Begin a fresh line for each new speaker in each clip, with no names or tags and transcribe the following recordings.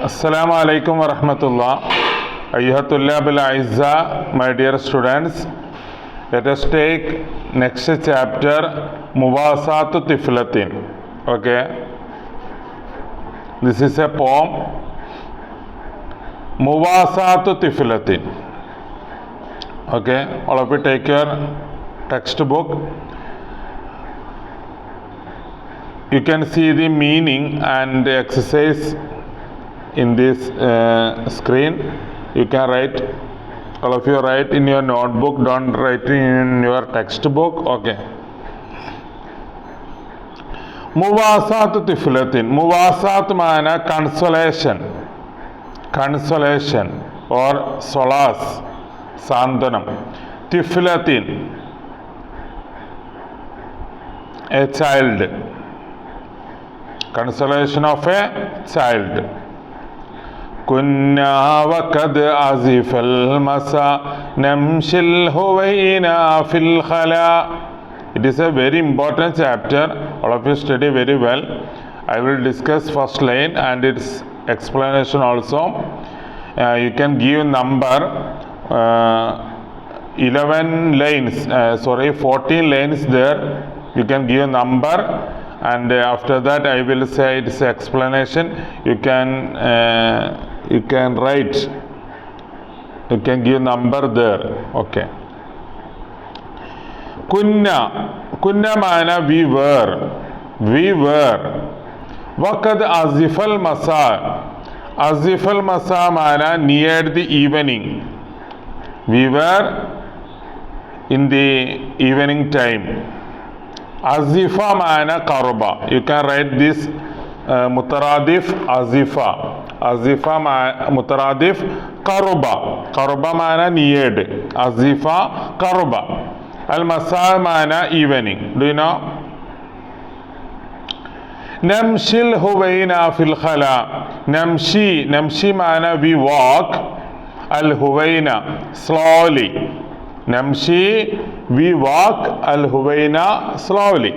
Assalamu alaikum wa rahmatullah. Ayyuhatullah bil Aizza, my dear students. Let us take next chapter, Muwasatu Tiflatin. Okay. This is a poem. Muwasatu Tiflatin. Okay. All of you take your textbook. You can see the meaning and the exercise in this screen. You can write, all of you write in your notebook, don't write in your textbook. Okay. Muwasatu Tiflatin. Muwasat mana consolation or solace, sandanam. Tiflatin, a child, consolation of a child. كنا وقد أزف المسا نمشي الهوينا في الخلا. It is a very important chapter. All of you study very well. I will discuss first line and its explanation also. You can give number 11 lines, 14 lines there. You can give number, and after that I will say its explanation. You can write, you can give number there. Okay. Kunna mana we were. Waqad azifal masa mana near the evening. We were in the evening time. Azifa mana qarba. You can write this mutaradif azifa. Azifa mutaradif qarba mana neared. Azifa qarba. Al masa mana evening. Do you know? Namshil huwaina fil khala. Namshi mana we walk. Al huwaina slowly. Namshi, we walk. Al huwaina slowly.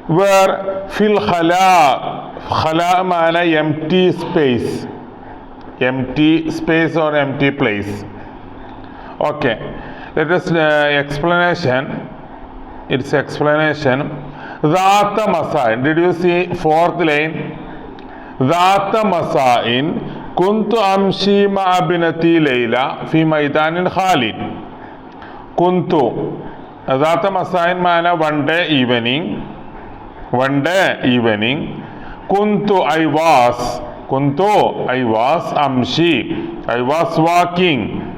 Where fil khala mana empty space or empty place. Okay, let us explanation. Its explanation. Dhata masa'in. Did you see fourth line? Dhata masa'in kuntu amshi ma'a binati Layla fi maidanin khalid. Kuntu dhata masa'in mana one day evening. Kuntu I was amshi, I was walking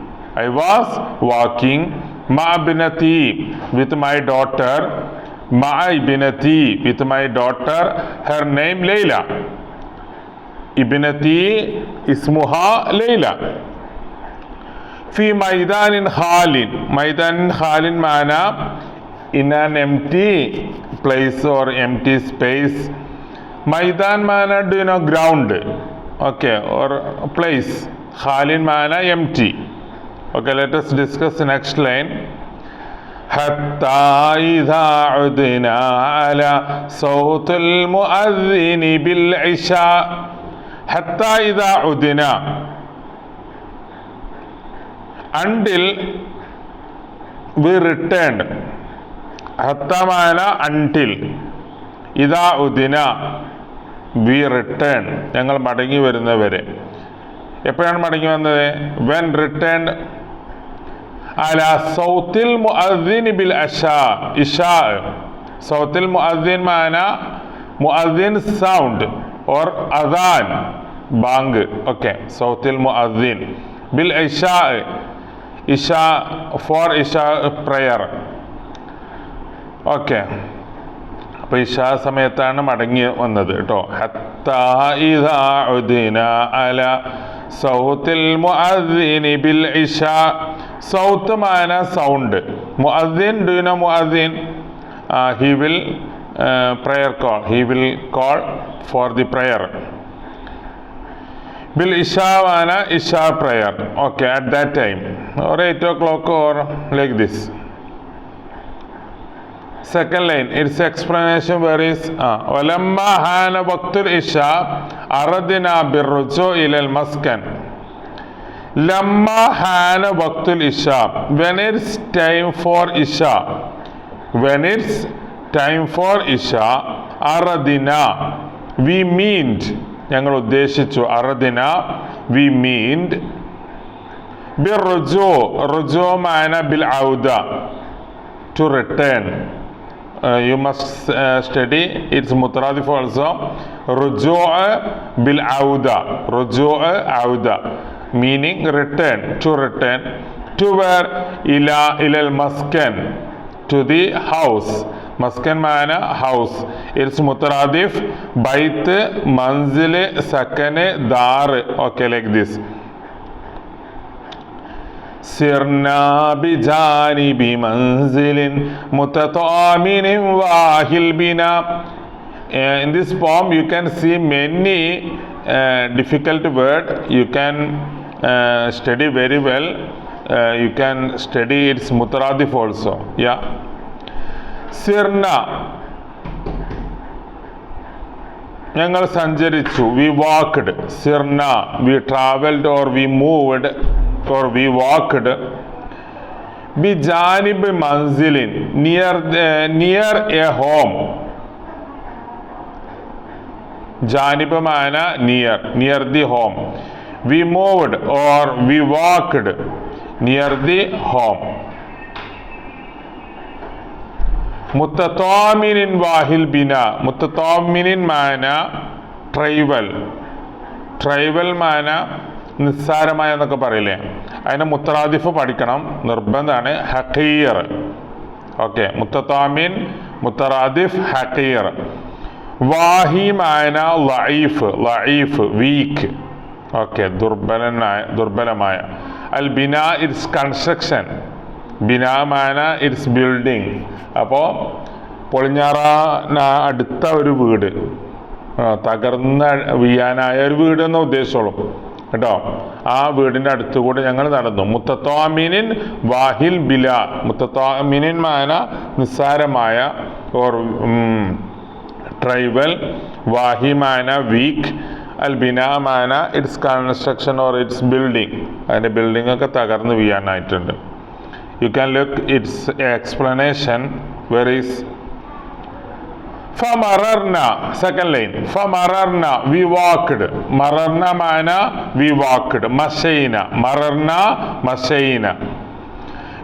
ma'a binati, with my daughter. Ma'a ibnati, with my daughter, her name Layla. Ibnati ismuha Layla. Fi maidanin khalin mana in an empty place or empty space. Maidan mana, do you know, ground, okay, or place. Khalin mana empty. Okay, let us discuss the next line. حتى إذا عدنا على صوت المؤذن بالعشاء. حتى إذا عدنا, until we returned. Hatta mana until. Idha udina, we returned. ഞങ്ങൾ മടങ്ങി വരുന്നവരെ. എപ്പോഴാണ് മടങ്ങി വന്നത്? When returned. Ala sawtil mu'adhin bil isha. Sawtil mu'adhin mana mu'adhin sound or adhan, bang. Okay, sawtil mu'adhin bil isha for isha prayer. Okay, അപ്പോൾ ഇശാ സമയത്താണ് മടങ്ങി വന്നത് കേട്ടോ. ഹത്താ ഇദാ ഉദിന അല സൗത്തിൽ മുഅദ്ദിനി ബിൽ ഇശാ. സൗത്ത് മാന സൗണ്ട്. മുഅദ്ദിൻ, ഡു യു നോ മുഅദ്ദിൻ? He will prayer call. He will call for the prayer. Bil isha mana isha prayer. Okay, at that time or 8 o'clock or like this. Second line, its explanation where is walamma hana waqtul isha aradna birruju ila al-maskan. Lamma hana waqtul isha, when it's time for isha, when it's time for isha, aradina, we meant, ഞങ്ങൾ ഉദ്ദേശിച്ചു, അറദിന, we meant, birruju, ruju മാന bil auda, to return. You must study its mutaradif also. Rujuu bil auda, rujuu auda, meaning return, to return. To where? Ila al maskan, to the house. Maskan mana house. Its mutaradif bait, manzil, sakan, dar. Okay, like this. Sirna bijanibi manzilin mutataminin wahil bina. In this poem you can see many difficult words. You can study very well. You can study its mutaradif also. Yeah. Sirna, ഞങ്ങൾ സഞ്ചരിച്ചു. We walked. Sirna, we traveled or we moved or we walked. Bijanib manzilin, near a home. Janib mana near the home. We moved or we walked near the home. Mutataminin wahil bina, mutataminin mana travel. Travel mana നിസ്സാരമായ എന്നൊക്കെ പറയില്ലേ, അതിന് മുത്തറാദിഫ് പഠിക്കണം, നിർബന്ധമാണ്. ഹഖീർ. Okay, മുത്തതാമിൻ, മുത്തറാദിഫ്, ഹഖീർ. വാഹി മാന ലഈഫ്, ലഈഫ് week. Okay, ദുർബലമായ. അൽ ബിനാ it's construction, ബിനാ മാന it's building. അപ്പോൾ പൊളിഞ്ഞാറ അടുത്ത ഒരു വീട്, തകർന്ന വീഴാനായ ഒരു വീട് എന്ന ഉദ്ദേശമുള്ളൂ കേട്ടോ. ആ വീടിൻ്റെ അടുത്തുകൂടെ ഞങ്ങൾ നടന്നു. മുത്തത്താമിനിൻ വാഹിൽ ബില, മുത്തത്താമിനിൻ മാന നിസ്സാരമായ ഓർ ട്രൈബൽ, വാഹി മാന വീക്ക്, അൽ ബിന മാന its construction or its building. അതിൻ്റെ ബിൽഡിംഗ് ഒക്കെ തകർന്ന് വീഴാനായിട്ടുണ്ട്. You can look its explanation where is Famararna, second line. Famararna, we walked. Mararna mana we walked. Masayna, mararna, masayna.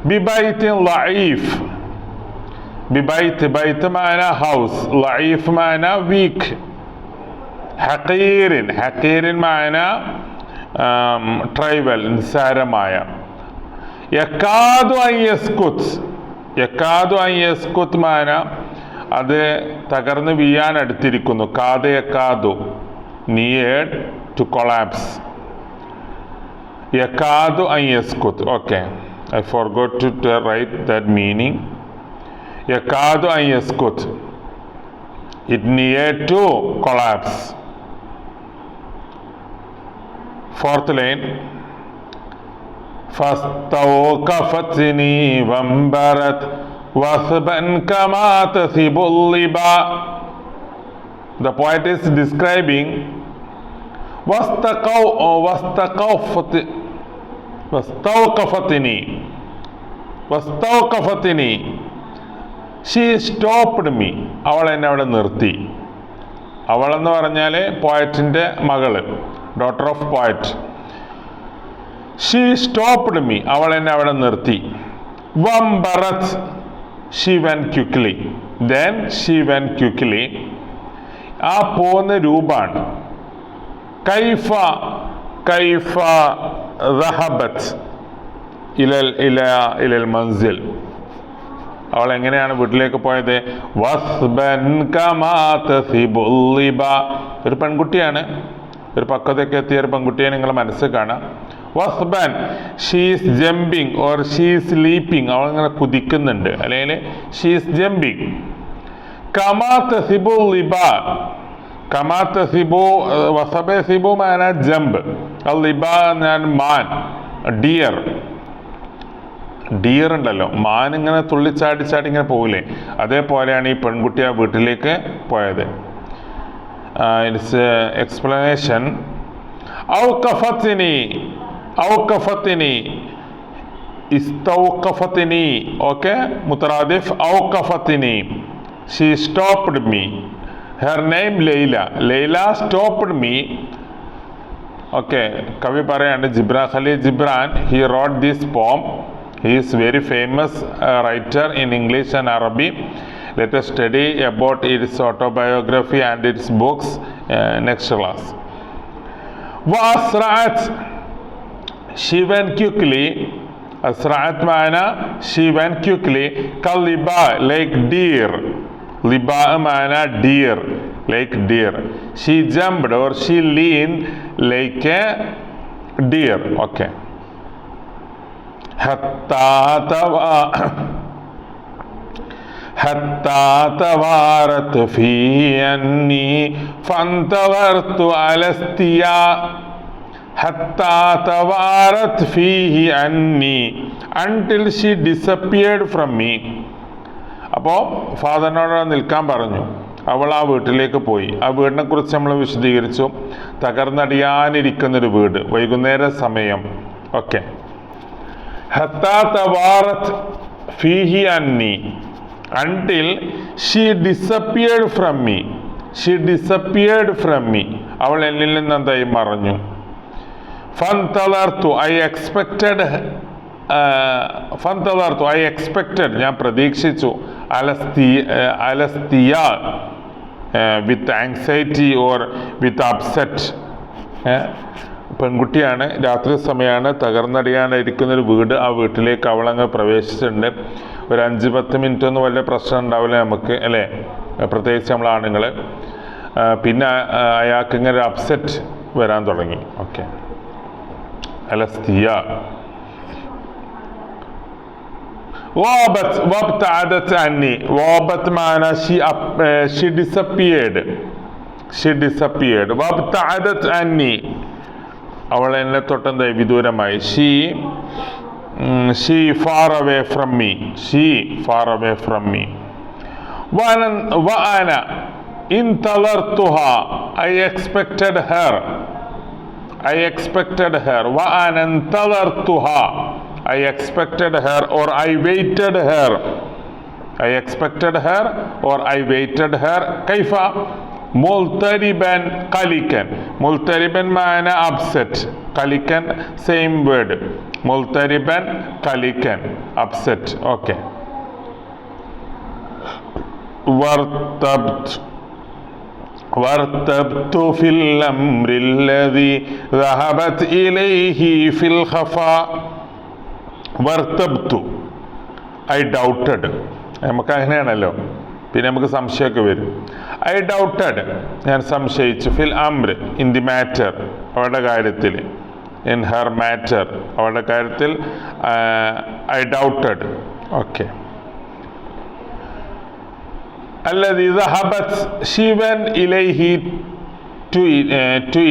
Bibaitin la'if. Bibait mana house. La'if mana weak. Haqirin mana tribal, nisaramaya. Yakadu an yaskut mana അത് തകർന്ന് വീഴാൻ അടുത്തിരിക്കുന്നു. കാതു near to collapse. യക്കാദു അൻ യസ്കുത്. Okay, I forgot to write that meaning. യക്കാദു അൻ യസ്കുത്, it near to collapse. Fourth line. ഫസ്തൗഖഫത്നി വംബറത് wasban kama tasibul liba. The poet is describing wastaqafatni, she stopped me, അവൾ എന്നെ അവിടെ നിർത്തി. അവളെന്ന് പറഞ്ഞാൽ പോയറ്റിൻ്റെ മകള്, daughter of poet. she stopped me, അവൾ എന്നെ അവിടെ നിർത്തി. വംബറത്, she went quickly. Then she went quickly. ആ പോകുന്ന രൂപാണ്. കൈഫ ذهبت ഇലൽ മൻസിൽ. അവൾ എങ്ങനെയാണ് വീട്ടിലേക്ക് പോയത്? വസ്ബൻ കമാ തസിബുൽ ലിബ. ഒരു പെൺകുട്ടിയാണ്, ഒരു പക്വതയൊക്കെ എത്തിയ ഒരു പെൺകുട്ടിയെ നിങ്ങൾ മനസ്സിൽ കാണാം. വസ്ബൻ, she's jumping or she's leaping, അവൾ ഇങ്ങനെ കുതിക്കുന്നുണ്ട്, അല്ലെങ്കിൽ ഷീസ് ജമ്പിങ്. കമാ തസിബു ലിബ, കമാ തസിബു, വസബ സിബു മാന ജമ്പ്, ലിബ ഞാൻ മാൻ, ഡിയർ. ഡിയർ ഉണ്ടല്ലോ, മാനിങ്ങനെ തുള്ളിച്ചാടി ചാടി ഇങ്ങനെ പോകില്ലേ, അതേപോലെയാണ് ഈ പെൺകുട്ടി ആ വീട്ടിലേക്ക് പോയത്. Its explanation. ഔഖഫത്തിനി, ഔഖഫത്തിനി, ഇസ്തൗഖഫത്തിനി. ഓക്കെ, മുത്തറാദിഫ്. ഔഖഫത്തിനി, she stopped me. Her name Layla. Layla stopped me. Okay, കവി പറയാണ് Gibran Khalil Gibran. He wrote this poem. He is very famous writer in English and Arabic. Let us study about its autobiography and its books next class. وأسرعت, she went quickly. أسرعت معنى she went quickly. كاللباء, like deer. لباء معنى deer, like deer. She jumped or she leaned like a deer. Okay. حتى توارت فيه أني فانتظرت على استياء. حتى توارت فيه أني, until she disappeared from me. അപ്പോൾ ഫാദറിനോട് നിൽക്കാൻ പറഞ്ഞു. അവൾ ആ വീട്ടിലേക്ക് പോയി. ആ വീടിനെ കുറിച്ച് നമ്മൾ വിശദീകരിച്ചു. തകർന്നടിയാനിരിക്കുന്നൊരു വീട്, വൈകുന്നേര സമയം. ഓക്കെ. ഹത്താ തവാറത്ത് ഫീഹി അന്നി, until she disappeared from me. She disappeared from me. അവൾ എന്നിൽ നിന്ന് എന്തായി മറഞ്ഞു. ഫന്തളർത്തു, I expected. ഫന്തളർത്തു, I expected, ഞാൻ പ്രതീക്ഷിച്ചു. അലസ്തിയ, വിത്ത് ആങ്സൈറ്റി ഓർ വിത്ത് അപ്സെറ്റ്. പെൺകുട്ടിയാണ്, രാത്രി സമയമാണ്, തകർന്നടിയാനിരിക്കുന്നൊരു വീട്. ആ വീട്ടിലേക്ക് അവളങ്ങ് പ്രവേശിച്ചിട്ടുണ്ട്. ഒരു 5-10 മിനിറ്റൊന്നും വലിയ പ്രശ്നം ഉണ്ടാവില്ല നമുക്ക്, അല്ലേ, പ്രത്യേകിച്ച് നമ്മൾ ആണുങ്ങൾ. പിന്നെ അയാൾക്ക് ഇങ്ങനെ ഒരു അപ്സെറ്റ് വരാൻ തുടങ്ങി. ഓക്കെ. അലസ്തിയ. വാബത്ത്, വബ്തഅദത് അന്നി. വാബത്ത് മാന she disappeared. She disappeared. വബ്തഅദത് അന്നി, അവൾ എന്നെ തൊട്ടെന്തായി വിദൂരമായി. she far away from me. She far away from me. وأنا انتظرتها, I expected her. I expected her. وأنا انتظرتها, I expected her or I waited her. I expected her or I waited her. كيف؟ ملتربا قلقا. ملتربا معنى upset. قلقا same word. ملتربا قلقا upset. Okay. وارتبت في الأمر الذي ذهبت إليه في الخفاء. വർത്തെബ്തു, I doubted. നമുക്ക് അങ്ങനെയാണല്ലോ, പിന്നെ നമുക്ക് സംശയമൊക്കെ വരും. I doubted, ഞാൻ സംശയിച്ചു. ഫിൽ Amr, in the matter, അവളുടെ കാര്യത്തിൽ. In her matter, അവളുടെ കാര്യത്തിൽ ഐ ഡൗട്ടഡ്. ഓക്കെ. അല്ലദീ ദഹബത്, ഷീ വെന്റ് ഇലൈഹി, ടു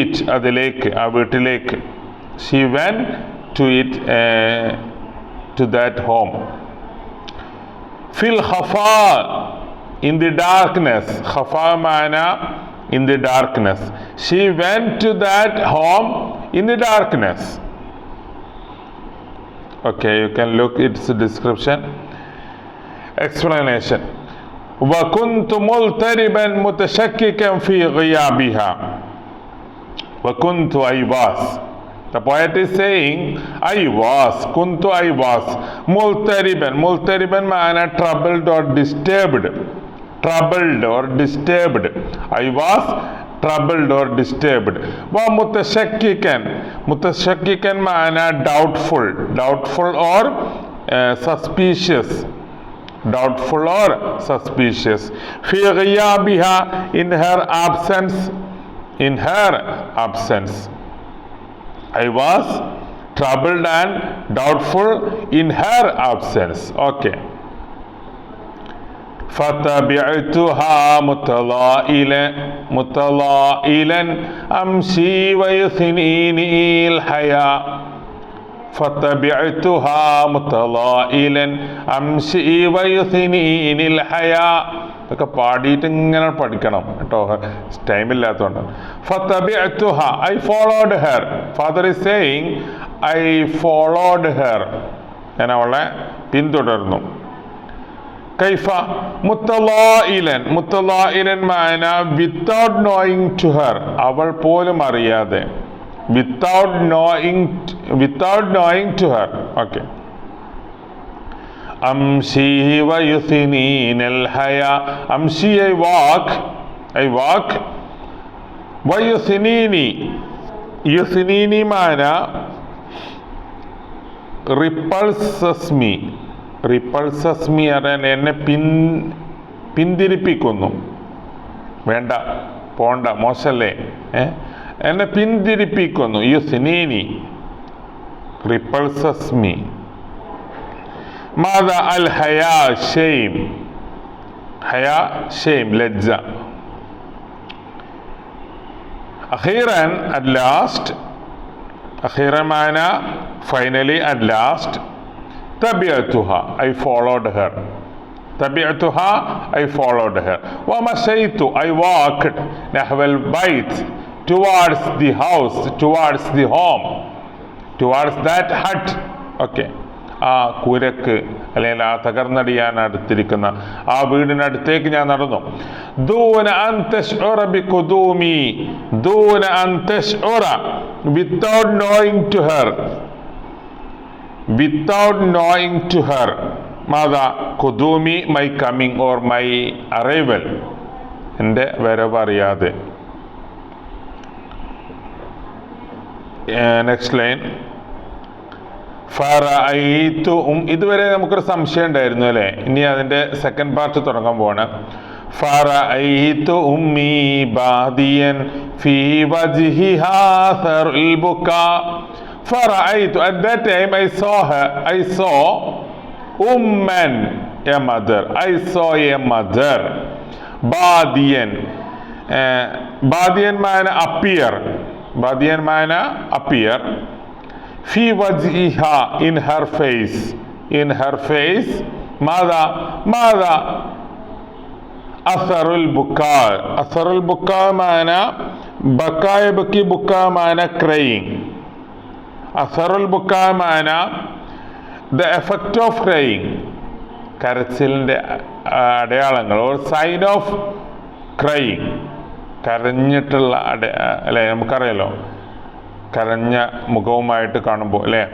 ഇറ്റ്, അതിലേക്ക്, ആ വീട്ടിലേക്ക്. She went to it, to that home. Fil khafa, in the darkness. Khafa maana in the darkness. She went to that home in the darkness. Okay, you can look its description. Explanation. wa kuntu multariban mutashakkikan fi ghiyabiha. wa kuntu, I was. The poet is saying I was, kuntu, I was. Multariban, multariban maana troubled or disturbed. Troubled or disturbed. I was troubled or disturbed. Wa mutashakkikan, mutashakkikan maana doubtful. Doubtful or suspicious. Doubtful or suspicious. Fi ghiyabiha, in her absence. In her absence. I was troubled and doubtful in her absence. Okay. فَتَبِعْتُهَا مُتَلَائِلًا أَمْشِي وَيُثْنِينِي الْحَيَاءُ. فَتَبِعْتُهَا مُتَضَائِلًا أَمْشِي وَيُثْنِينِ الْحَيَاءُ ഇതൊക്കെ പാടിയിട്ട് ഇങ്ങനെ പഠിക്കണം കേട്ടോ, ടൈമില്ലാത്തതുകൊണ്ട്. فَتَبِعْتُهَا I followed her. Father is saying I followed her. ഞാൻ അവളെ പിന്തുടർന്നു. കൈഫ മുത്തലായിലൻ. മുത്തലായിലൻ മാന വിത്തൗട്ട് നോയിങ് ടു ഹർ, അവൾ പോലും അറിയാതെ. Without knowing to her. Okay. അംശി വയുസിനീനൽ ഹയ. അംശി I walk. വയുസിനീനി. യുസിനീനി മാന റിപ്പൾസസ് മീ. റിപ്പൾസസ് മീ അറിയാൻ എന്നെ പിന്തിരിപ്പിക്കുന്നു. വേണ്ട, പോണ്ട, മോശല്ലേ, എന്നെ പിന്തിരിപ്പിക്കുന്നു. യുസ്നീനി റിപ്പൾസസ് മീ. മാദ അൽ ഹയാ ഷെയിം. ഹയാ ഷെയിം, ലജ്ജ. അഖീറൻ at last. അഖീറൻ മാന finally, at last. تبعتها I followed her. تبعتها I followed her. ومشيت I walked نحو البيت, towards the house, towards the home, towards that hut. Okay. ആ കുരക്ക് അല്ലെങ്കിൽ ആ തകർന്നടിയാൻ അടുത്തിരിക്കുന്ന ആ വീടിനടുത്തേക്ക് ഞാൻ നടന്നു. ദൂന അൻ തശ്ഉറ ബിഖുദൂമി. ദൂന അൻ തശ്ഉറ, without knowing to her. Without knowing to her. Mata ഖുദൂമി, my coming or my arrival, എൻ്റെ വരവ് അറിയാതെ. Next line. ഫറഅയ്തു. ഇതുവരെ നമുക്കൊരു സംശയം ഉണ്ടായിരുന്നു അല്ലേ, ഇനി അതിൻ്റെ സെക്കൻഡ് പാർട്ട് തുടങ്ങാൻ പോവാണ്. ഫറഅയ്തു ഉമ്മി ബാദിയൻ ഫീ വജ്ഹിഹാ സറുൽ ബുകാ. ഫറഅയ്തു, at that time I saw her. I saw umman, a mother. I saw a mother. ബാദിയൻ. ബാദിയൻ മാന appear. ബാദിയൻ മാന appear. Phi വജ്ഹിഹ, in her face. In her face. മാദാ Azarul ബുക്കാ. Azarul ബുക്കാ മാന ബക്കായ ബക്കി, ബുക്കാ മാന crying. അസറുൽ ബുക്കാ മാന the effect of crying, കരച്ചിലിൻ്റെ അടയാളങ്ങൾ, or sign of crying. കരഞ്ഞിട്ടുള്ള അല്ലേ, നമുക്കറിയാലോ, കരഞ്ഞ മുഖവുമായിട്ട് കാണുമ്പോൾ അല്ലേ.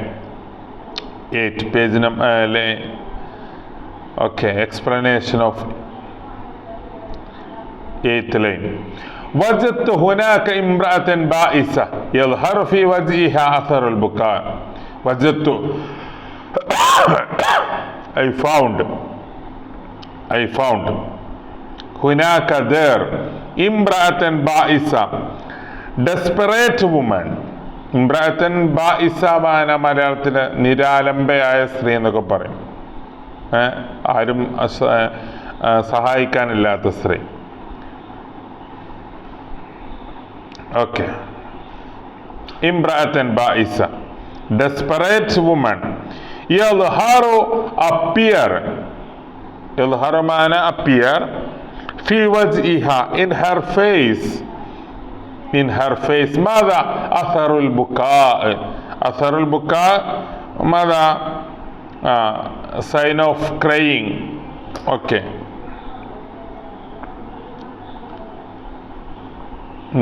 8 പേജ് അല്ലേ. Okay. Explanation of 8th line. وجدت هناك امرأة بائسة يظهر في وجهها أثر البكاء. وجدت I found هناك there امرأة بائسة, desperate woman. ഇമ്രാത്തൻ ബായിസാബാന മലയാളത്തിൽ നിരാലംബയായ സ്ത്രീ എന്നൊക്കെ പറയും. ആരും സഹായിക്കാനില്ലാത്ത സ്ത്രീ. ഓക്കെ. ഇമ്രാത്തൻ ബായിസ, ഡെസ്പറേറ്റ് വുമൺ. യദ്ഹറു appear. യദ്ഹറു മാന appear. Phi വജ്ഹിഹ, in her face. In her face. ماذا أثر البكاء. أثر البكاء ماذا sign of crying. okay.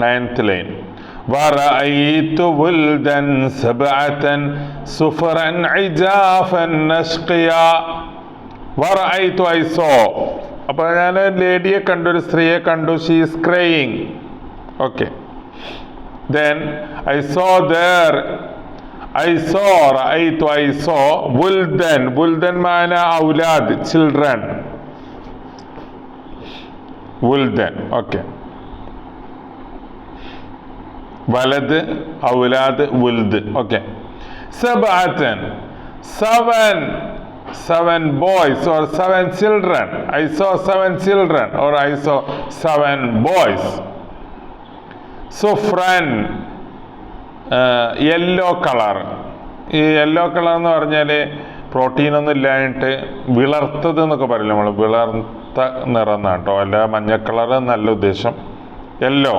9th lane. ورأيت ولدا 7 سفرا عجافا نشقيا. ورأيت I saw. അപ്പോൾ ഞാൻ ലേഡിയെ കണ്ടു, ഒരു സ്ത്രീയെ കണ്ടു. she is crying. okay. Then I saw there. I saw wuldan mana aulad, children. Wuldan. okay. walad, aulad, wuld. okay. 7 boys or 7 children. I saw 7 children, or I saw 7 boys. Sufran, yellow color. ഈ yellow colour എന്ന് പറഞ്ഞാൽ പ്രോട്ടീനൊന്നും ഇല്ലായിട്ട് വിളർത്തത് എന്നൊക്കെ പറയില്ല നമ്മൾ, വിളർത്ത നിറം എന്നാണ് കേട്ടോ, അല്ല മഞ്ഞ കളർ നല്ല ഉദ്ദേശം. യെല്ലോ.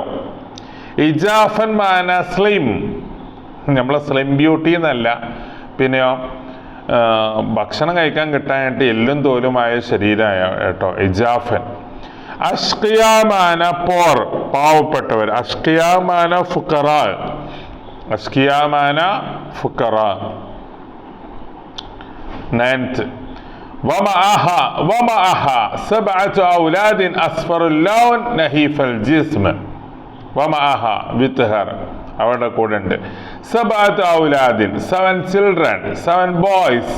ഇജാഫൻ മാന സ്ലിം, നമ്മളെ സ്ലിം ബ്യൂട്ടി എന്നല്ല, പിന്നെയോ ഭക്ഷണം കഴിക്കാൻ കിട്ടാനായിട്ട് എല്ലും തോലുമായ ശരീരമായ കേട്ടോ ഇജാഫൻ. അഷ്കിയാമാന പോർ, പാവപ്പെട്ടവർ. അഷ്കിയാമാന ഫുക്കറ, അഷ്കിയാമാന ഫുക്കറ. 9th ومعها 7 أولاد أصفر اللون نحيف الجسم. ومعها with her, അവരുടെ കൂടെ ഉണ്ട്. 7 أولاد, 7 children, 7 boys.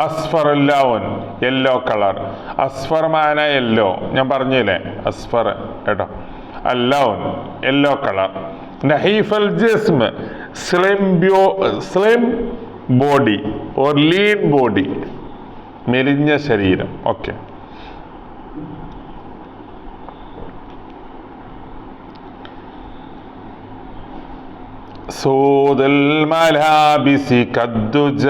അസ്ഫർ ലൗൻ, യെല്ലോ കളർ. അസ്ഫർ മാന യെല്ലോ, ഞാൻ പറഞ്ഞില്ലേ അസ്ഫർ കേട്ടോ. അല്ലൗൻ യെല്ലോ കളർ. നഹീഫൽ ജിസ്മ, slim body or lean body, മെലിഞ്ഞ ശരീരം. ഓക്കെ. സൂദൽ മലാബിസി കദ്ദുജ,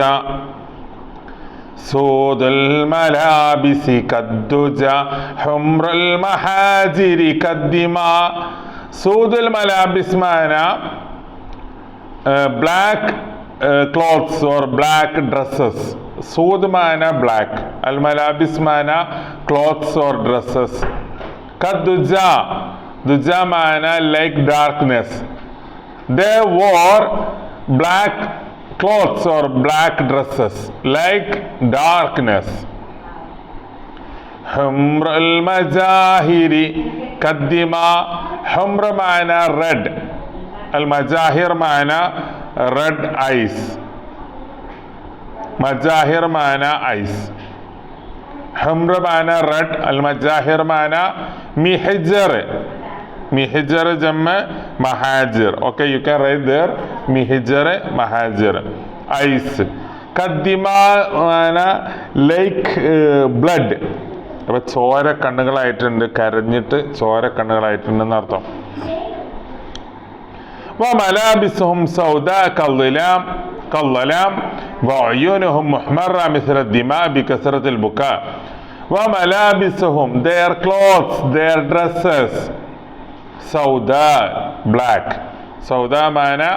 സൂദൽ മലാബിസി കദ്ദുജ ഹുംറൽ മഹാജിരി കദ്ദിമാ. സൂദുൽ മലാബിസ് മാന black clothes or black dresses. Sood mana black, al malabis mana clothes or dresses. Kadduja, duja mana like darkness. They wore black clothes or black dresses like darkness. Humr al majahiri kaddima. Humr mana red, al majahir mana red eyes. Majahir mana eyes. Humr mana red, al majahir mana mihjar. Mihjar jamma mahajir. Okay, you can write there mihjar mahajir. Eyes. Kaddima mana like blood. അപ്പോൾ ചോര കണ്ണുകളായിട്ടുണ്ട്, കരഞ്ഞിട്ട് ചോര കണ്ണുകളായിട്ടുണ്ടെന്ന് അർത്ഥം. وملابسهم سوداء كالظلام وعيونهم محمرة مثل الدماء بكثرة البكاء. وملابسهم, their clothes, their dresses, سوداء black. سوداء معنى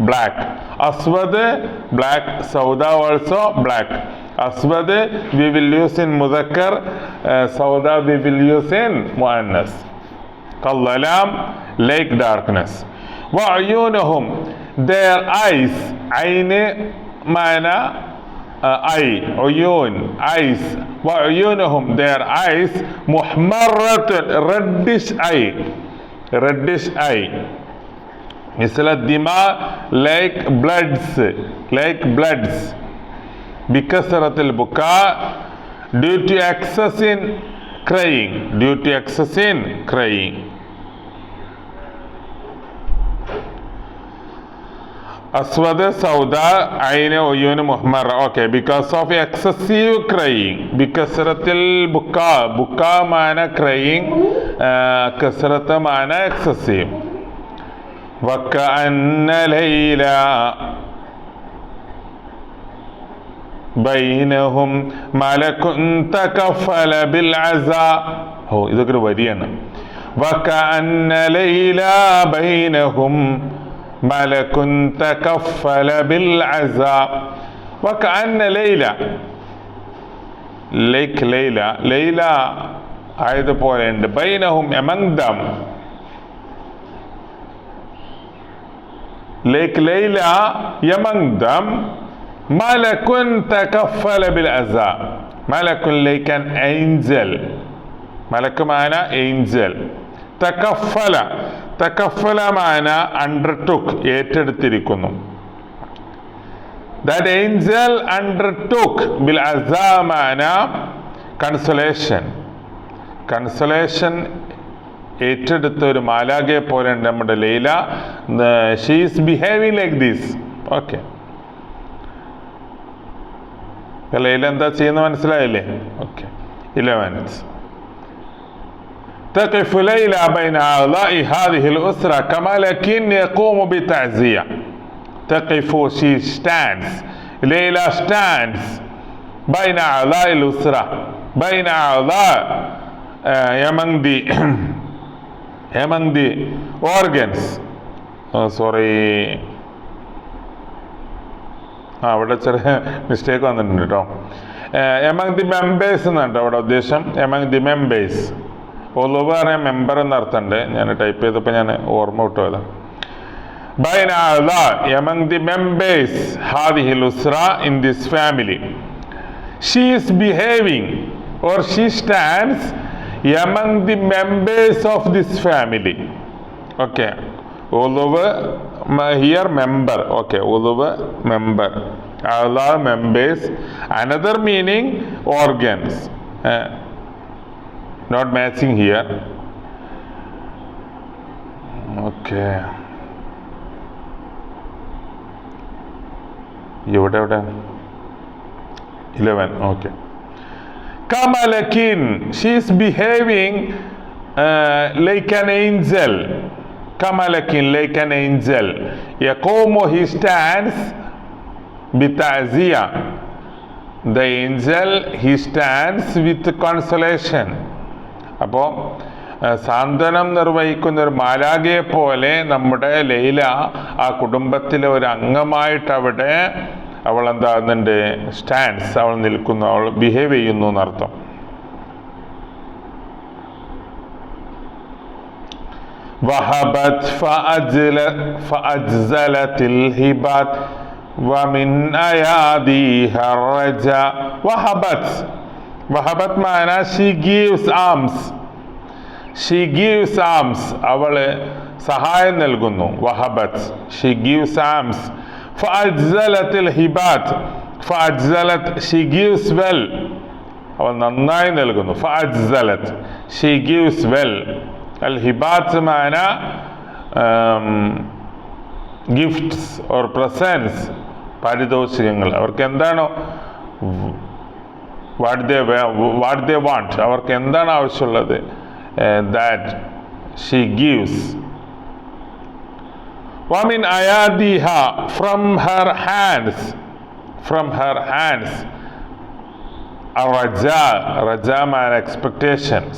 black. أسود black, سوداء also black. أسود we will use in مذكر, سوداء we will use in مؤنث. كالظلام like darkness. وعيونهم, their eyes. عين معنى eye, عيون eyes. وعيونهم, their eyes محمرة reddish eye, reddish eye. مثل الدماء like bloods. بكثرة البكاء due to excess in crying. Aswad, Sauda, Aine, Uyun, Muhammad. Okay, because of excessive crying. Bikasratil buka mana crying, kasrata mana excessive. Waka'anna Layla bainahum malakun takaffala bil aza. Oh, idokkru variyana. Waka'anna Layla bainahum മലകുൻ തകഫല ബിൽ അസാ. വകഅന്ന Layla, like Layla ആയതുപോലെ ഉണ്ട്. ബൈനഹും, among them, like Layla among them, മലകുൻ തകഫല ബിൽ അസാ. മലകുൻ like an angel. മലക്ക് മാന angel. തകഫല മാന undertook, ഏറ്റെടുത്തിരിക്കുന്നു. That angel undertook bil azza mana consolation. ഏറ്റെടുത്ത ഒരു മാലാഖയെ പോലെ ഉണ്ട് നമ്മുടെ Laila. She is behaving like this. Okay, Laila എന്താ ചെയ്യുന്ന മനസ്സിലായില്ലേ? Okay. 11th تقف ليلى بين أعضاء هذه الأسرة كملك يقوم بتعزية. تقف she stands. ليلى stands بين أعضاء الأسرة. بين أعضاء among the organs. Sorry. അവിടെ ചെറിയ മിസ്റ്റേക്ക് വന്നിട്ടുണ്ട് കേട്ടോ. എമംഗ് ദി മെമ്പേഴ്സ് എന്നുണ്ട് അവിടെ ഉദ്ദേശം. Among the members. ഒലുവ് പറഞ്ഞാൽ മെമ്പർ എന്നർത്ഥമുണ്ട്. ഞാൻ ടൈപ്പ് ചെയ്തപ്പോൾ ഞാൻ ഓർമ്മ വിട്ടുപോയത്. ബൈന എമംഗ് ദി മെമ്പേഴ്സ് ഹാദിഹിൽ ഉസ്ര in this family. She is behaving or she stands among the members of this family. Okay. ഉലുവ് here member. Okay, uduva member. Allah members. Another meaning organs. Not matching here. Okay. ഇവിടെ 11. Okay. Kamalakin. She is behaving like an angel. Kamalakin, like an angel. Yaqumu, he stands bitazia. The angel, he stands with consolation. അപ്പോൾ സാന്ത്വനം നിർവഹിക്കുന്ന ഒരു മാലാഖയെ പോലെ നമ്മുടെ ലൈല ആ കുടുംബത്തിലെ ഒരു അംഗമായിട്ട് അവിടെ അവൾ എന്താകുന്നുണ്ട്? സ്റ്റാൻഡ്സ്. അവൾ നിൽക്കുന്നു, അവൾ ബിഹേവ് ചെയ്യുന്നു എന്നർത്ഥം. وهبت فأجزلت الهبات ومن أياديها الرجاء. وهبت معنى she gives arms. She gives arms. അവള് സഹായം നൽകുന്നു. വഹബത്ത്, she gives arms. فأجزلت الهبات. فأجزلت, she gives well. അവൾ നന്നായി നൽകുന്നു. فأجزلت, she gives well. Al-hibat mana gifts or presents, പാരിതോഷികങ്ങൾ. അവർക്ക് എന്താണോ what they want, അവർക്ക് എന്താണ് ആവശ്യമുള്ളത്, that she gives. وَمِنْ أَيَادِهَا, from her hands. Raja mana expectations.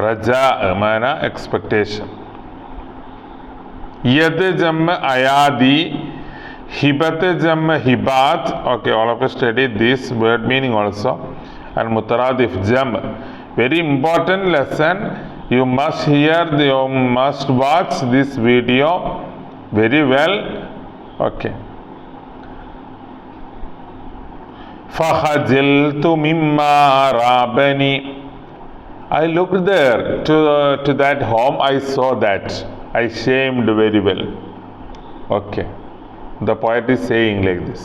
Raja mana expectation. Yad jamma ayadi, hibat jamma hibat. Okay, all of us study this word meaning also. And mutaradif jam, very important lesson. You must hear, you must watch this video very well. Okay. Fakhajiltu mimma rabani. I looked there to that home. I saw that. I shamed very well. Okay. The poet is saying like this.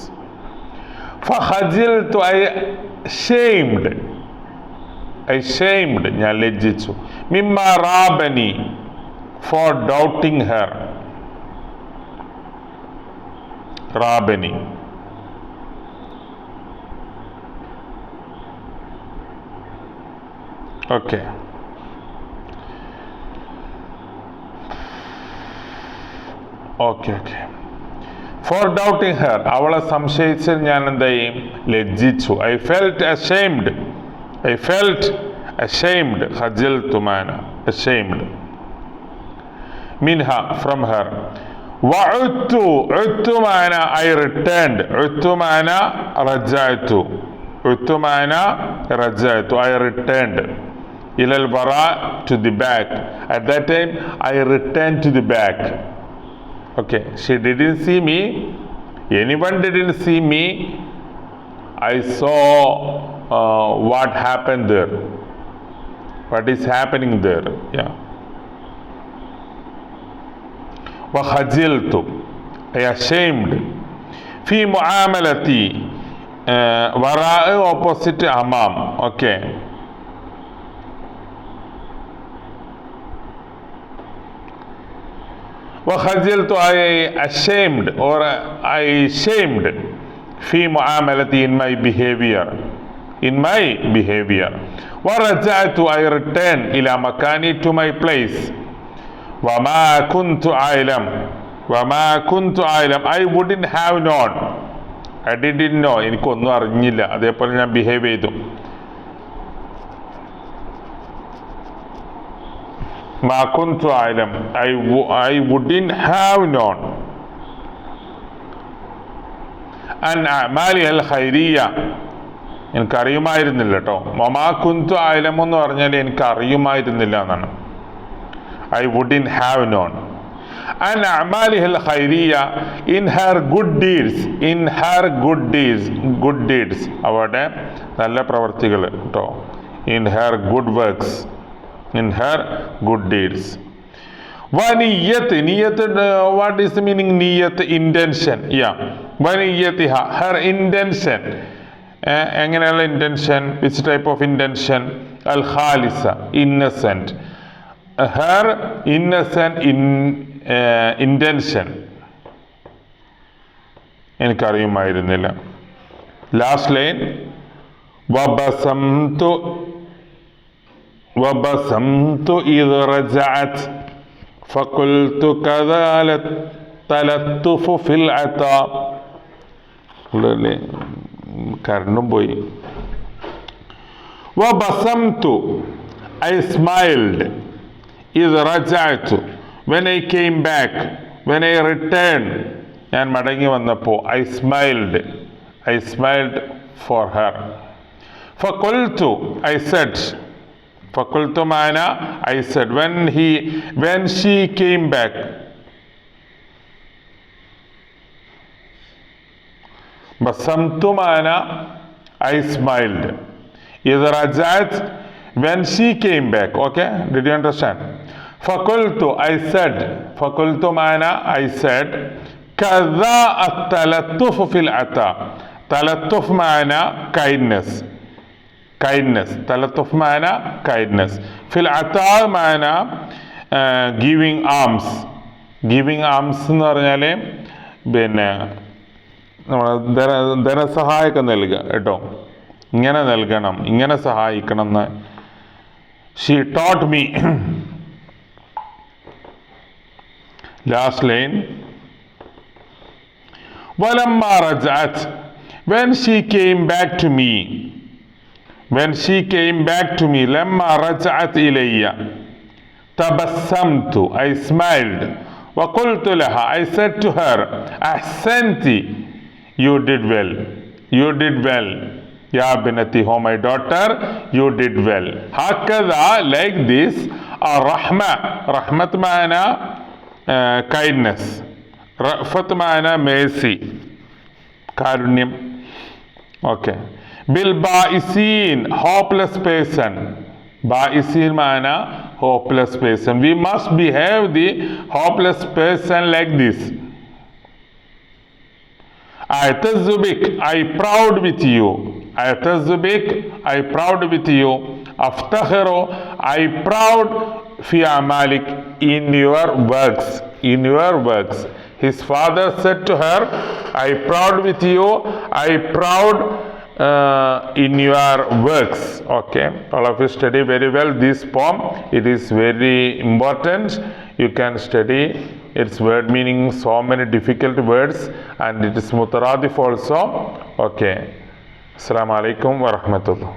Fakhajiltu, I shamed. ഞാൻ ലജ്ജിച്ചു. Mimma rabani, for doubting her. Rabani. Okay. For doubting her, അവളെ സംശയിച്ച് ഞാൻ എന്തായി? ലജ്ജിച്ചു. I felt ashamed. Khajiltu mana, ashamed. Minha, from her. Wa'udtu mana, I returned. Udtu mana raja'tu. I returned. Ilal bara, to the back. At that time, I returned to the back. Okay, she didn't see me. Anyone didn't see me. I saw what happened there. What is happening there? Yeah. Wa khajiltu, I ashamed. Fi mu'amalati, wara'a, opposite amam. Okay. وخجلت, I ashamed or I shamed. في معاملتي, in my behavior. ورجعت, I return إلى مكاني, to my place. وما كنت أعلم, വമാ കുന്തു അഅലം, I wouldn't have known, I didn't know, എനിക്കൊന്നും അറിഞ്ഞില്ല, അതേപോലെ ഞാൻ behave ചെയ്തു. മാ കുന്തു അഅലം, ഐ വുഡിൻ ഹാവ് നോൺ അൻ അഅമാലിഹൽ ഖൈരിയ്യ, എനിക്കറിയുമായിരുന്നില്ല കേട്ടോ. വമാ കുന്തു അഅലം എന്ന് പറഞ്ഞാൽ എനിക്കറിയുമായിരുന്നില്ല എന്നാണ്. ഐ വുഡിൻ ഹാവ് നോൺ അൻ അഅമാലിഹൽ ഖൈരിയ്യ, in her good deeds, in her good deeds, good deeds അവരുടെ നല്ല പ്രവർത്തികൾ കേട്ടോ. In her good works, in her good deeds. വനിയ്യത്ത്, നിയ്യത്ത്, വാട്ട് ഈസ് ദ മീനിങ് നിയ്യത്ത്? ഇന്റൻഷൻ. യാ, വനിയ്യത്തിഹ, ഹർ ഇന്റൻഷൻ. എങ്ങനെയുള്ള intention? Which type of intention? അൽ ഖാലിസ, ഇന്നസെന്റ്. ഹർ ഇന്നസെന്റ് ഇന്റൻഷൻ എനിക്കറിയുമായിരുന്നില്ല. ലാസ്റ്റ് ലൈൻ, വബസംതു ഇദ് റജഅത് ഫഖുൽതു കദാല തലത്തുഫു ഫിൽ അതാ. കരണ്ടും പോയി. വബസംതു, ഐ സ്മൈൽഡ്. ഇദ് റജഅതു, when I came back, when I returned, ഞാൻ മടങ്ങി വന്നപ്പോൾ I smiled for her. ഫഖുൽതു, I said. ഫഖുൽതു മാന I said. When she came back, ബസംതു മാന I smiled. Eid റജഅത്, when she came back. Okay, did you understand? ഫഖുൽതു, I said. ഫഖുൽതു മാന I said. കദാ അത്തലത്തുഫ് ഫിൽ അതാ. തലത്തുഫ് മാന kindness. തലത്തുഫ് മാന kindness. ഫിൽ അതാ മാന giving alms. എന്ന് പറഞ്ഞാൽ പിന്നെ നമ്മൾ ധനസഹായമൊക്കെ നൽകുക കേട്ടോ. ഇങ്ങനെ നൽകണം, ഇങ്ങനെ സഹായിക്കണം എന്ന് she taught me. Last line, walamma raja'at, when she came back to me, lamma raja'at ilayya tabassamtu, I smiled. Wa qultu laha, I said to her, ahsanti, you did well. Ya binati, oh my daughter, you did well. Hakadha, like this. Rahmat maana kindness. Rafat maana mercy, karunyam. Okay. Bil ba'isin, hopeless person. Ba'isin maana hopeless person. We must behave the hopeless person like this. A'tazzu bik, I proud with you. A'tazzu bik, I proud with you. Aftakhiru, I proud fi amalik, in your works. His father said to her, I proud with you, I proud in your works. Okay, all of you study very well this poem. It is very important. You can study its word meaning, so many difficult words, and it is mutaradif also. Okay, assalamu alaikum wa rahmatullah.